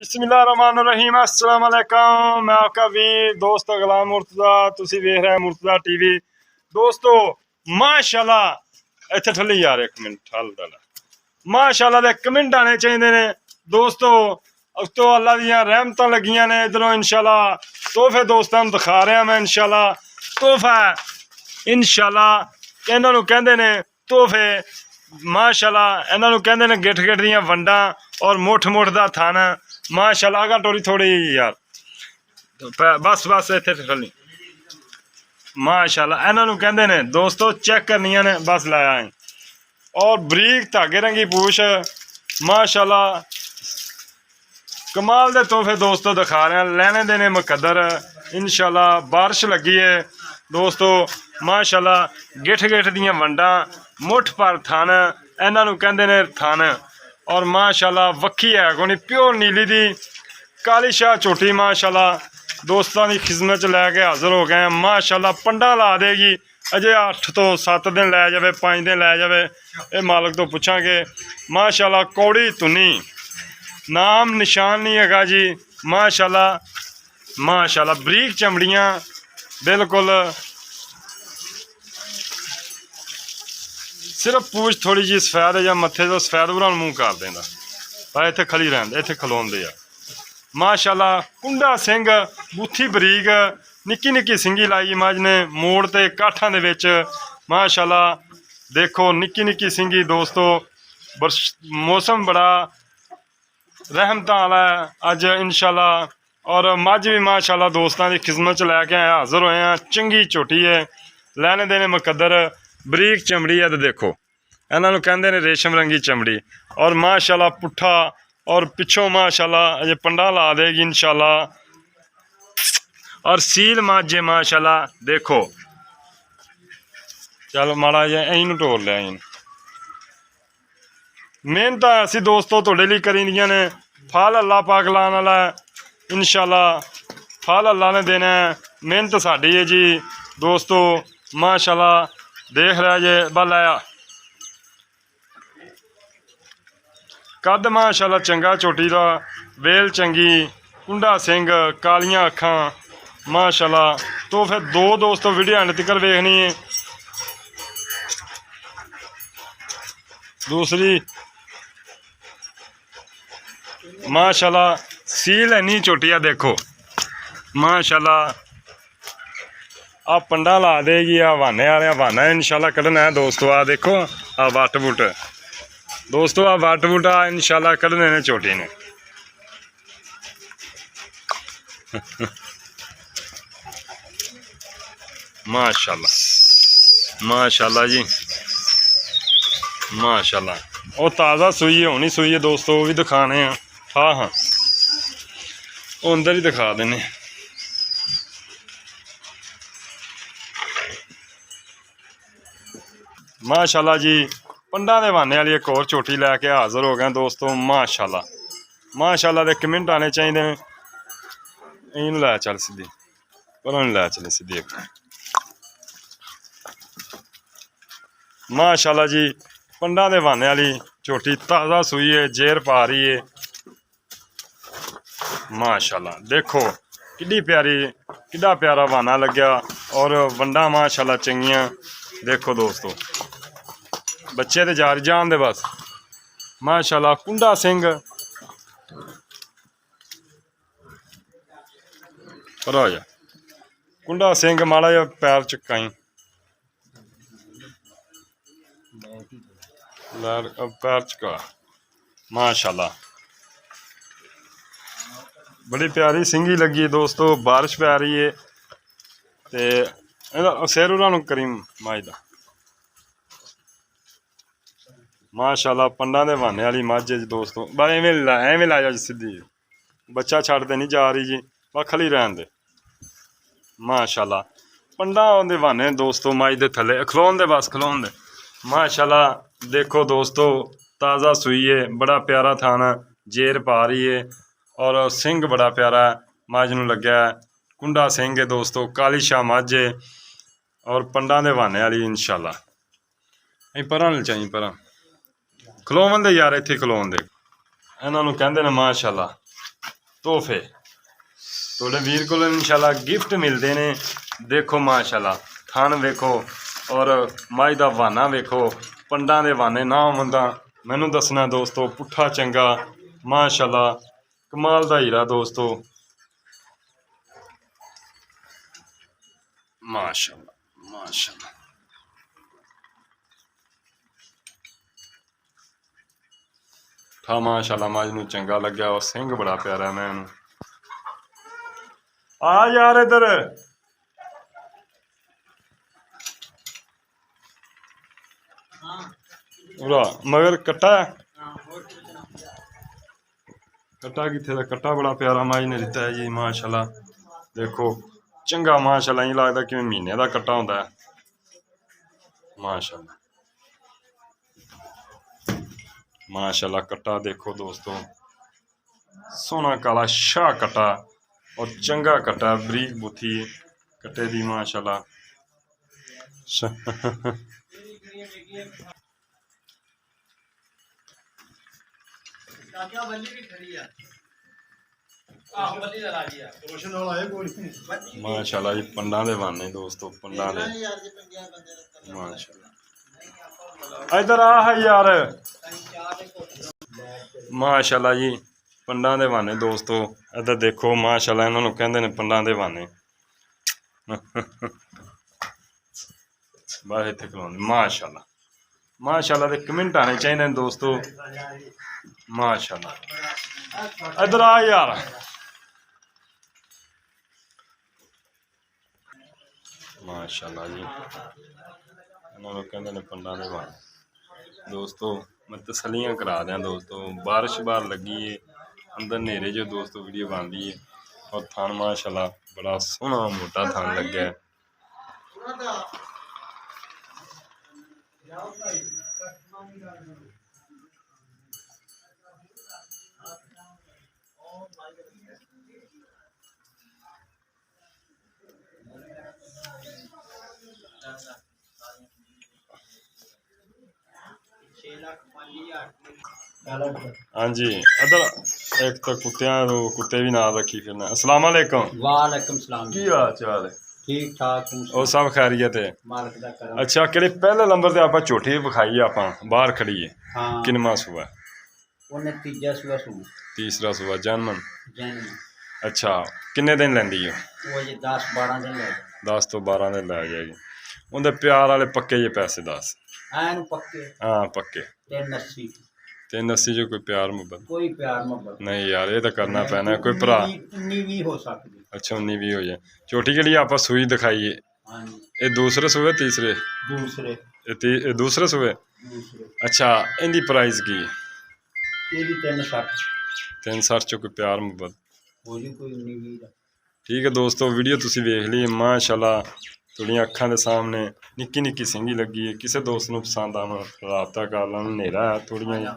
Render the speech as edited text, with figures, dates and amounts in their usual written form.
बिस्मिल्लाहिर्रहमानिर्रहीम अस्सलाम वालेकुम। मैं आपका वीर दोस्त गुलाम मुर्तज़ा, तुसी वेख रहे मुर्तज़ा टीवी। दोस्तों माशाल्लाह इत्थे ठल्ली यार एक मिनट ठल डाल माशाल्लाह दे कमेंट आने चाहिए ने दोस्तों। उस तो अल्लाह दियां रहमतां लगियां ने इधरों इंशाल्लाह तोहफे दोस्तां नूं दिखा रहा मैं इंशाल्लाह तोहफा इंशाल्लाह इन्हां नूं कहंदे ने तोहफे माशाल्लाह इन्हां नूं कहंदे ने गिठ गिठ दियां वंडां और मुठ मुठ दा थन माशाल्लाह अगर थोड़ी थोड़ी यार बस बस इत्थे ठल्ली माशाल्लाह इन्हां नूं कहंदे ने दोस्तों चेक करनियां ने बस लाया है और बरीक धागे रंगी पूछ माशाल्लाह कमाल दे तोहफे दोस्तों दिखा रहे हैं लेने देने मुकद्दर इंशाल्लाह बारिश लगी है दोस्तों माशाल्लाह गिठ गिठ दियां वंडां मुठ पर थन इन्हां नूं कहंदे ने थन और माशाल्लाह वक्खी है कोई प्योर नीली दी काली शाह झोटी माशाल्लाह दोस्तों की खिदमत लैके हाजिर हो गए हैं माशाल्लाह पंडा ला देगी अजे 8 तो 7 दिन लै जाए 5 दिन लै जाए ये मालक तो पूछांगे माशाल्लाह कौड़ी धुनी नाम निशान नहीं है जी माशाल्लाह माशाल्लाह बरीक चमड़ियाँ बिल्कुल सिर्फ पूछ थोड़ी जी सफेद है या मत्थे तो सफेद उरा मूँह कर देना पर इत्थे खली रहते इत्थे खलोंदे आ माशाल्लाह कुंडा सिंह बूथी बरीक निक्की निक्की सिंगी लाई मझ ने मोड़ ते काठां दे विच माशाल्लाह देखो निक्की निक्की सिंगी दोस्तों मौसम बड़ा रहमतां वाला है अज इंशाल्लाह और मझ भी माशाल्लाह दोस्तों की खिदमत च लैके आए हाजिर होए हैं चंगी झोटी है लैने देने मुकद्दर बरीक चमड़ी है तो देखो इन्हां नूं कहंदे ने रेशम रंगी चमड़ी और माशाल्लाह पुट्ठा और पिछों माशाल्लाह अजे पंडा ला देगी इंशाल्लाह और सील माजे माशाल्लाह देखो चलो माड़ा जिहा इनू टोर लिया मेहनत असी दोस्तों तुहाडे लई करी दियां ने फल अल्लाह पाक लाने वाला है इंशाल्लाह फल अल्लाह ने देना है मेहनत साडी है जी दोस्तों माशाल्लाह देख रहा जे बल आया कद माशाल्लाह चंगा झोटी का वेल चंगी कुंडा सिंह कालियां अखां माशाल्लाह तो फिर दो दोस्तों वीडियो एंड तक वेखनी है दूसरी माशाल्लाह सील इन्नी झोटी है देखो माशाल्लाह आ पंडा ला देगी हवाने वाले हवाना इंशाल्लाह कढ़ना है दोस्तों आ देखो आ वट वुट दोस्तों आ वट वुट आ इंशाल्लाह कढ़ने ने झोटी ने माशाल्लाह माशाल्लाह जी माशाल्लाह वो ताज़ा सुई होनी सुई है दोस्तों वो भी दिखाने हैं हाँ हाँ वो अंदर ही दिखा देने माशाल्लाह जी पंडा दे बहाने वाली एक और झोटी लैके हाजिर हो गए दोस्तों माशाल्लाह माशाल्लाह दे कमेंट आने चाहिए इन लै चल सीधी पर लै चले सीधी एक माशाल्लाह जी पंडा दे बहाने वाली झोटी ताज़ा सुई है जेर पा रही है माशाल्लाह देखो किड्डी प्यारी किड्डा प्यारा बहाना लग्या और वंडा माशाल्लाह चंगियां देखो दोस्तों बच्चे तो जारी जान दे बस माशाल्लाह कुंडा सिंह पर हो जा कुंडा सिंह माड़ा जा पैर चुकाई पैर चुका माशाल्लाह बड़ी प्यारी सिंगी लगी है दोस्तों बारिश पै रही है ते सिर उन्होंने करीम माजदा माशाल्लाह पंडा दे बहाने वाली मझ दोस्तों बस एवें ला जा सीधी बच्चा छड़ते नहीं जा रही जी बस खली रहन दे माशाल्लाह पंडा दे बहाने दोस्तों मझ दे थले खलोन दे बस खलोन दे माशाल्लाह देखो दोस्तों ताज़ा सुई है बड़ा प्यारा थाना जेर पा रही है और सिंह बड़ा प्यारा मझ नूं लग्या कुंडा सिंह है दोस्तों काली शाह मझ है और पंडा दे बहाने वाली इंशाल्लाह परां चाहिए परां खलोवन दे यार इत्थे खलोन दे इन्हां नूं कहंदे ने माशाल्लाह ਤੋਹਫੇ ਤੁਹਾਡੇ ਵੀਰ ਕੋਲ ਇਨਸ਼ਾਅੱਲਾ ਗਿਫਟ ਮਿਲਦੇ ਨੇ। ਦੇਖੋ ਮਾਸ਼ਾਅੱਲਾ ਥਣ ਵੇਖੋ ਔਰ ਮੱਝ ਦਾ ਵਾਨਾ ਵੇਖੋ, ਪੰਡਾਂ ਦੇ ਵਾਨੇ ਨਾ ਹੋਣ ਤਾਂ ਮੈਨੂੰ ਦੱਸਣਾ ਦੋਸਤੋ। ਪੁੱਠਾ ਚੰਗਾ ਮਾਸ਼ਾਅੱਲਾ ਕਮਾਲ ਦਾ ਹੀਰਾ ਦੋਸਤੋ, ਮਾਸ਼ਾਅੱਲਾ ਮਾਸ਼ਾਅੱਲਾ। ਠਾ ਮਾਸ਼ਾਅੱਲਾ ਮੱਝ ਨੂੰ ਚੰਗਾ ਲੱਗਿਆ, ਉਹ ਸਿੰਘ ਬੜਾ ਪਿਆਰਾ। ਮੈਂ ਇਹਨੂੰ ਆ ਯਾਰ ਇੱਧਰ ਉਹਦਾ ਮਗਰ ਕੱਟਾ ਕੱਟਾ ਕਿੱਥੇ ਦਾ? ਕੱਟਾ ਬੜਾ ਪਿਆਰਾ ਮੱਝ ਨੇ ਦਿੱਤਾ ਹੈ ਜੀ ਮਾਸ਼ਾਅੱਲਾ। ਦੇਖੋ ਚੰਗਾ ਮਾਸ਼ਾਅੱਲਾ, ਇਹ ਲੱਗਦਾ ਕਿਵੇਂ ਮਹੀਨੇ ਦਾ ਕੱਟਾ ਹੁੰਦਾ ਹੈ ਮਾਸ਼ਾਅੱਲਾ ਮਾਸ਼ਾਅੱਲਾ। ਕੱਟਾ ਦੇਖੋ ਦੋਸਤੋ, ਸੋਹਣਾ ਕਾਲਾ ਸ਼ਾਹ ਕੱਟਾ और चंगा कटा, बरीक बुथी कटे दी माशाल्लाह। माशाल्लाह जी पंडा दे वाने दोस्तों, पंडा दे माशाल्लाह। इधर आ है यार माशाल्लाह जी पंडा दे वाने दोस्तों। इधर देखो माशाल्लाह, इन्होंने कहते हैं पंडा दे वाने। बस इतने खलोंदे माशाल्लाह माशाल्लाह। दे कमेंट आने चाहिए दोस्तों माशाल्लाह। इधर आ यार माशाल्लाह जी, इन्होंने कहते हैं पंडा दे वाने दोस्तों। मैं तसलियां करा दें दोस्तों, बारिश बार लगी है अंदर नेरे जो दोस्तों वीडियो बनती है। और थान माशाल्लाह बड़ा सोहना मोटा थान लगे है। हाँ जी इधर एक तो कुत्ते भी नाल रखी फिरना। अस्सलाम वालेकुम। वालेकुम सलाम। की हाल चाल है? ठीक ठाक और सब खैरियत है? मालिक दा करम। अच्छा किहड़े पहले नंबर ते आपां झोटी विखाई आपां बाहर खड़ी है, हाँ किन्नवा सूआ? उन्हें तीजा सुआ सू तीसरा सूआ जन्मन। जन्म अच्छा किन्ने दिन लैंदी है? वो ये 10-12 दिन लग 10 तो 12 दिन लै जाएगी। उनके प्यार वाले पक्के जे पैसे दस? ऐन पक्के हाँ पक्के। 380 380 जो कोई प्यार मुहब्बत कोई प्यार मोहब्बत नहीं यार, ये तो करना पैना है। कोई भरा 19 भी हो सकती। अच्छा 19 भी हो जाए। छोटी के लिए आप सूई दिखाइए। हाँ जी ये दूसरे सूए तीसरे? दूसरे ये दूसरे सूए। दूसरे अच्छा इनकी प्राइस की? ये भी 360 360 चो कोई प्यार मुहब्बत हो जी कोई 19 भी दा। ठीक है दोस्तों, वीडियो तुसी वेख ली माशाल्लाह थोड़ियां अखां दे सामने निक्की निक्की सिंगी लगी है। किसी दोस्त नूं पसंद आवन राबता कर लैण। नेरा है थोड़ियां